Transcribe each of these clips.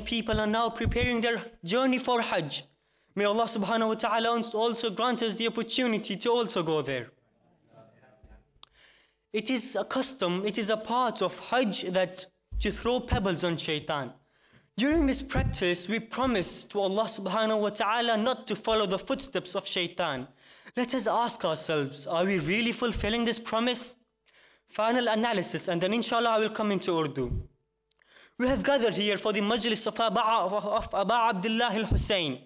People are now preparing their journey for Hajj. May Allah subhanahu wa ta'ala also grant us the opportunity to also go there. It is a custom, it is a part of Hajj that to throw pebbles on shaitan. During this practice, we promise to Allah subhanahu wa ta'ala not to follow the footsteps of shaitan. Let us ask ourselves, are we really fulfilling this promise? Final analysis, and then inshallah I will come into Urdu. We have gathered here for the majlis of Aba Abdullah al-Hussein.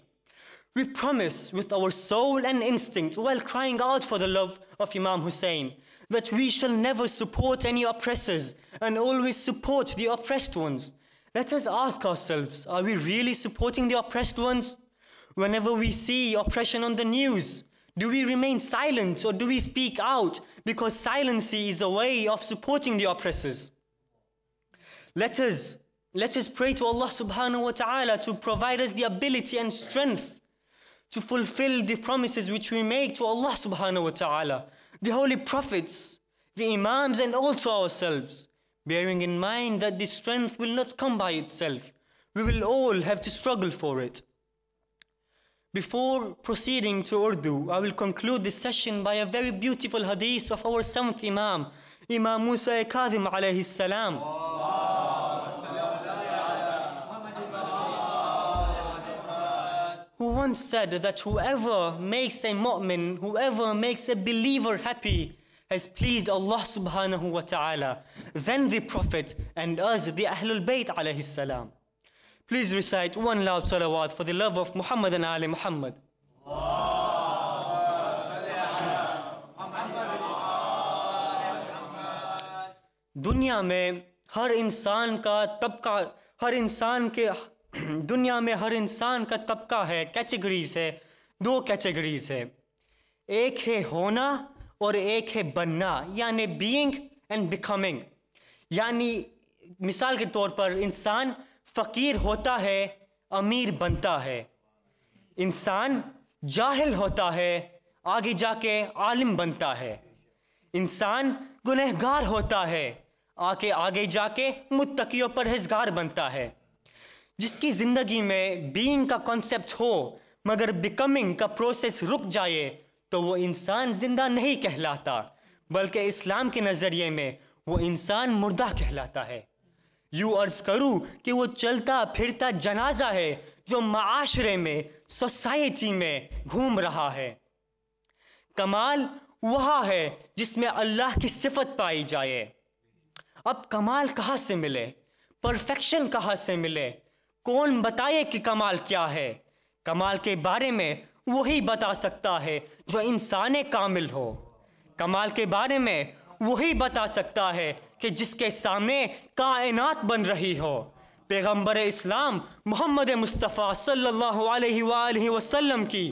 We promise with our soul and instinct, while crying out for the love of Imam Hussein, that we shall never support any oppressors and always support the oppressed ones. Let us ask ourselves, are we really supporting the oppressed ones? Whenever we see oppression on the news, do we remain silent or do we speak out? Because silence is a way of supporting the oppressors. Let us pray to Allah subhanahu wa ta'ala to provide us the ability and strength to fulfill the promises which we make to Allah subhanahu wa ta'ala, the holy prophets, the imams, and also ourselves, bearing in mind that this strength will not come by itself. We will all have to struggle for it. Before proceeding to Urdu, I will conclude this session by a very beautiful hadith of our seventh Imam, Imam Musa Kadhim alayhi salam. Who once said that whoever makes a mu'min, whoever makes a believer happy, has pleased Allah subhanahu wa ta'ala, then the Prophet and us, the Ahlul Bayt alayhi salam. Please recite one loud salawat for the love of Muhammad and Ali Muhammad. दुनिया में हर इंसान का तबका है, categories है, दो categories है. एक है होना और एक है बनना, यानी बीइंग एंड बिकमिंग. यानी मिसाल के तौर पर इंसान फकीर होता है, अमीर बनता है. इंसान जाहिल होता है, आगे जाके आलिम बनता है. इंसान गुनहगार होता है, आगे जाके मुत्तकी और परहेजगार बनता है. जिसकी ज़िंदगी में बीइंग का कॉन्सेप्ट हो मगर बिकमिंग का प्रोसेस रुक जाए तो वो इंसान जिंदा नहीं कहलाता, बल्कि इस्लाम के नज़रिए में वो इंसान मुर्दा कहलाता है. यूँ अर्ज़ करूँ कि वो चलता फिरता जनाजा है जो माशरे में, सोसाइटी में घूम रहा है. कमाल वह है जिसमें अल्लाह की सिफत पाई जाए. अब कमाल कहाँ से मिले, परफेक्शन कहाँ से मिले, कौन बताए कि कमाल क्या है? कमाल के बारे में वही बता सकता है जो इंसान कामिल हो. कमाल के बारे में वही बता सकता है कि जिसके सामने कायनात बन रही हो. पैगंबर इस्लाम मोहम्मद मुस्तफ़ा सल्लल्लाहु अलैहि वसल्लम की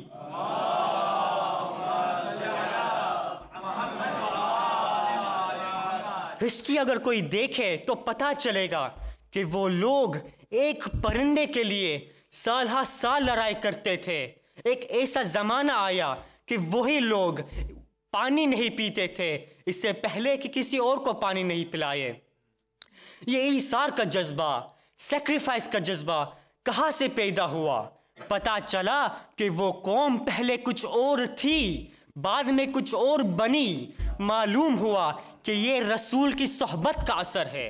हिस्ट्री अगर कोई देखे तो पता चलेगा कि वो लोग एक परिंदे के लिए साल हा साल लड़ाई करते थे. एक ऐसा ज़माना आया कि वही लोग पानी नहीं पीते थे इससे पहले कि किसी और को पानी नहीं पिलाए. ये ईसार का जज्बा, सेक्रीफाइस का जज्बा कहाँ से पैदा हुआ? पता चला कि वो कौम पहले कुछ और थी, बाद में कुछ और बनी. मालूम हुआ कि ये रसूल की सोहबत का असर है.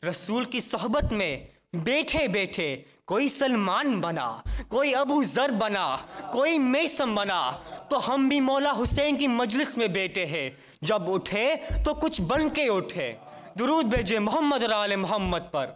रसूल की सोहबत में बैठे बैठे कोई सलमान बना, कोई अबू ज़र बना, कोई मैसम बना, तो हम भी मौला हुसैन की मजलिस में बैठे हैं. जब उठे तो कुछ बन के उठे. दुरूद भेजे मोहम्मद और आले मोहम्मद पर.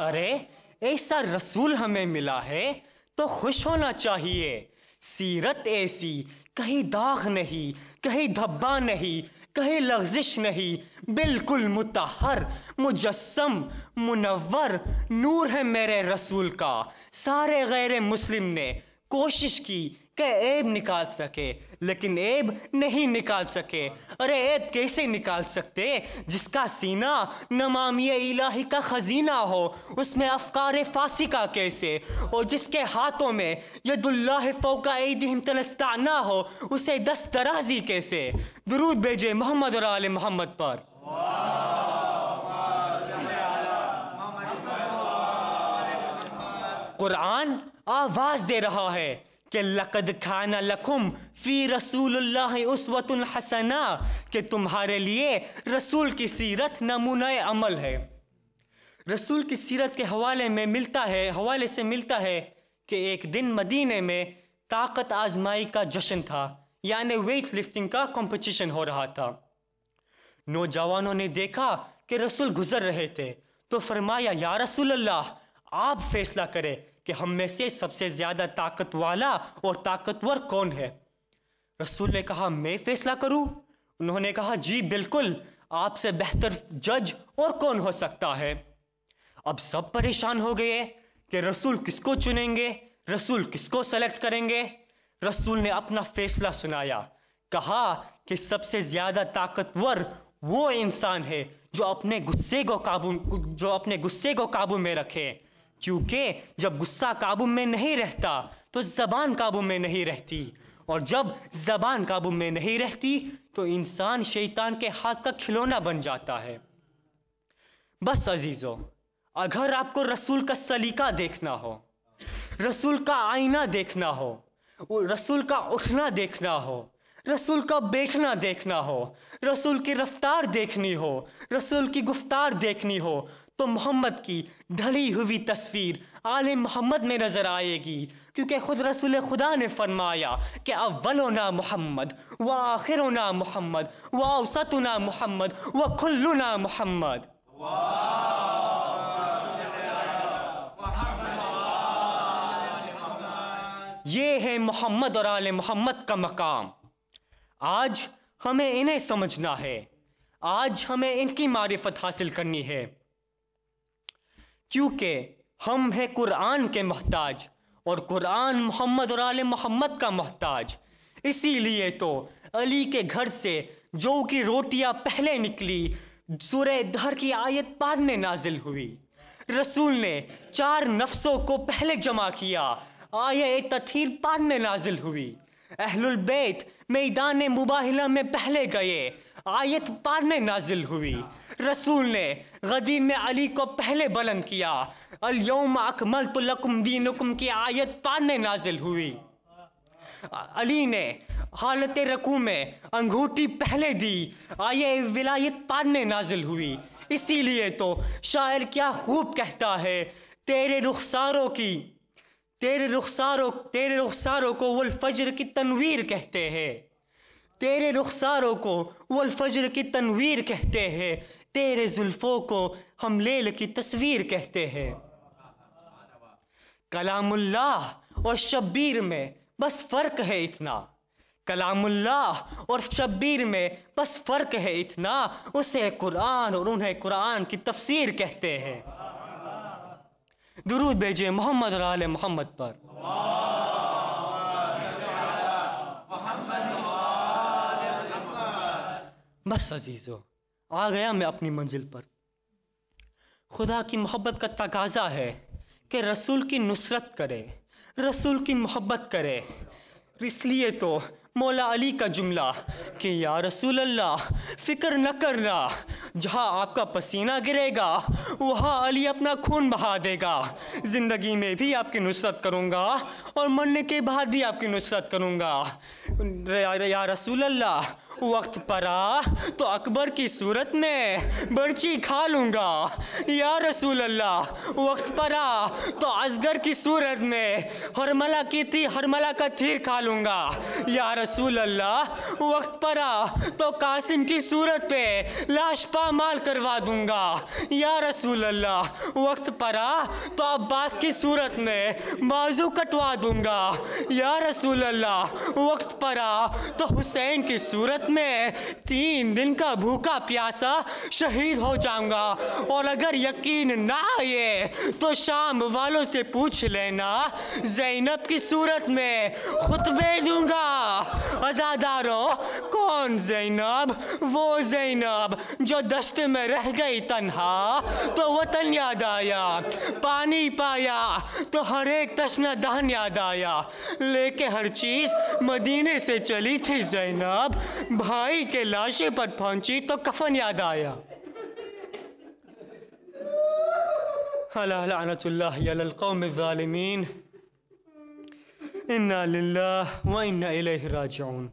अरे ऐसा रसूल हमें मिला है तो खुश होना चाहिए. सीरत ऐसी, कहीं दाग नहीं, कहीं धब्बा नहीं, कहीं लग़ज़िश नहीं, बिल्कुल मुतहर, मुजस्सम, मुनव्वर नूर है मेरे रसूल का. सारे गैर मुस्लिम ने कोशिश की कि ऐब निकाल सके, लेकिन ऐब नहीं निकाल सके. अरे ऐब कैसे निकाल सकते जिसका सीना नमामिए इलाही का खजीना हो, उसमें अफकार फासिका कैसे? और जिसके हाथों में यदुल्लाह फौका ऐदिहिम तलस्ताना हो, उसे दस्तराजी कैसे? दुरूद भेजे मोहम्मद और आले मोहम्मद पर. कुरान आवाज दे रहा है कि लक़द काना लकुम फी रसूलिल्लाहि उस्वतुन हसना, कि तुम्हारे लिए रसूल की सीरत नमूना अमल है। रसूल की सीरत के हवाले से मिलता है कि एक दिन मदीने में ताकत आजमाई का जश्न था, यानी वेट लिफ्टिंग का कंपटीशन हो रहा था। नौजवानों ने देखा कि रसूल गुजर रहे थे तो फरमाया, या रसूल अल्लाह, आप फैसला करें कि हम में से सबसे ज्यादा ताकत वाला और ताकतवर कौन है। रसूल ने कहा, मैं फैसला करूं? उन्होंने कहा, जी बिल्कुल, आपसे बेहतर जज और कौन हो सकता है। अब सब परेशान हो गए कि रसूल किसको चुनेंगे, रसूल किसको सेलेक्ट करेंगे। रसूल ने अपना फैसला सुनाया, कहा कि सबसे ज्यादा ताकतवर वो इंसान है जो अपने गुस्से को काबू में रखे, क्योंकि जब गुस्सा काबू में नहीं रहता तो जबान काबू में नहीं रहती, और जब जबान काबू में नहीं रहती तो इंसान शैतान के हाथ का खिलौना बन जाता है। बस अजीजों, अगर आपको रसूल का सलीका देखना हो, रसूल का आईना देखना हो, रसूल का उठना देखना हो, रसूल का बैठना देखना हो, रसूल की रफ्तार देखनी हो, रसूल की गुफ्तार देखनी हो, तो मोहम्मद की ढली हुई तस्वीर आले मोहम्मद में नजर आएगी, क्योंकि खुद रसूल खुदा ने फरमाया कि अव्वलुना मोहम्मद व आखिरुना मोहम्मद व औसतुना मोहम्मद व कुल्लुना मोहम्मद। ये है मोहम्मद और आले मोहम्मद का मकाम। आज हमें इन्हें समझना है, आज हमें इनकी मारिफत हासिल करनी है, क्योंकि हम हैं कुरान के मोहताज और कुरान मोहम्मद और आले मोहम्मद का मोहताज। इसीलिए तो अली के घर से जौ की रोटियां पहले निकली, सूरह दहर की आयत बाद में नाजिल हुई। रसूल ने 4 नफ्सों को पहले जमा किया, आयत तथहीर बाद में नाजिल हुई। अहलुल बैत मैदान मुबाहिला में पहले गए, आयत बाद में नाजिल हुई। रसूल ने गदीर में अली को पहले बुलंद किया, अल यौम अकमलतु लकुम दीनुकुम की आयत बाद में नाजिल हुई। अली ने हालत रकू में अंगूठी पहले दी, आये विलायत बाद में नाजिल हुई। इसीलिए तो शायर क्या खूब कहता है, तेरे रुखसारों को वल फज्र की तनवीर कहते हैं, तेरे रुखसारों को वल फज्र की तनवीर कहते हैं, तेरे जुल्फों को हम लेल की तस्वीर कहते हैं। कलामुल्लाह और शब्बीर में बस फर्क है इतना, कलामुल्लाह और शब्बीर में बस फर्क है इतना, उसे कुरान और उन्हें कुरान की तफसीर कहते हैं। दुरूद भेजिए मोहम्मद और आले मोहम्मद पर। बस अजीजों, आ गया मैं अपनी मंजिल पर। खुदा की मोहब्बत का तकाजा है कि रसूल की नुसरत करे, रसूल की मोहब्बत करे। इसलिए तो मौला अली का जुमला कि या रसूल अल्लाह, फिक्र न करना, जहाँ आपका पसीना गिरेगा वहाँ अली अपना खून बहा देगा। ज़िंदगी में भी आपकी नुसरत करूँगा और मरने के बाद भी आपकी नुसरत करूँगा। या रसूल अल्लाह, वक्त पड़ा तो अकबर की सूरत में बर्ची खा लूँगा। या रसूल अल्लाह, वक्त पड़ा तो असगर की सूरत में हरमला का तीर खा लूँगा। या रसूल अल्लाह, वक्त पड़ा तो कासिम की सूरत पे लाश पामाल करवा दूँगा। या रसूल अल्लाह, वक्त पड़ा तो अब्बास की सूरत में बाजू कटवा दूँगा। या रसूल अल्लाह, वक्त पड़ा तो हुसैन की सूरत में 3 दिन का भूखा प्यासा शहीद हो जाऊंगा। और अगर यकीन ना आए तो शाम वालों से पूछ लेना, ज़ैनब की सूरत में खुतबे दूंगा। अज़ादारों, कौन ज़ैनब? वो ज़ैनब जो दश्त में रह गई तन्हा तो वतन याद आया, पानी पाया तो हर एक तश्ना दहन याद आया, लेके हर चीज़ मदीने से चली थी ज़ैनब, भाई के लाशे पर पहुंची तो कफन याद आया। अला लअनतुल्लाहि अलल कौमिज़ ज़ालिमीन। इन्ना लिल्लाहि व इन्ना इलैहि राजिऊन।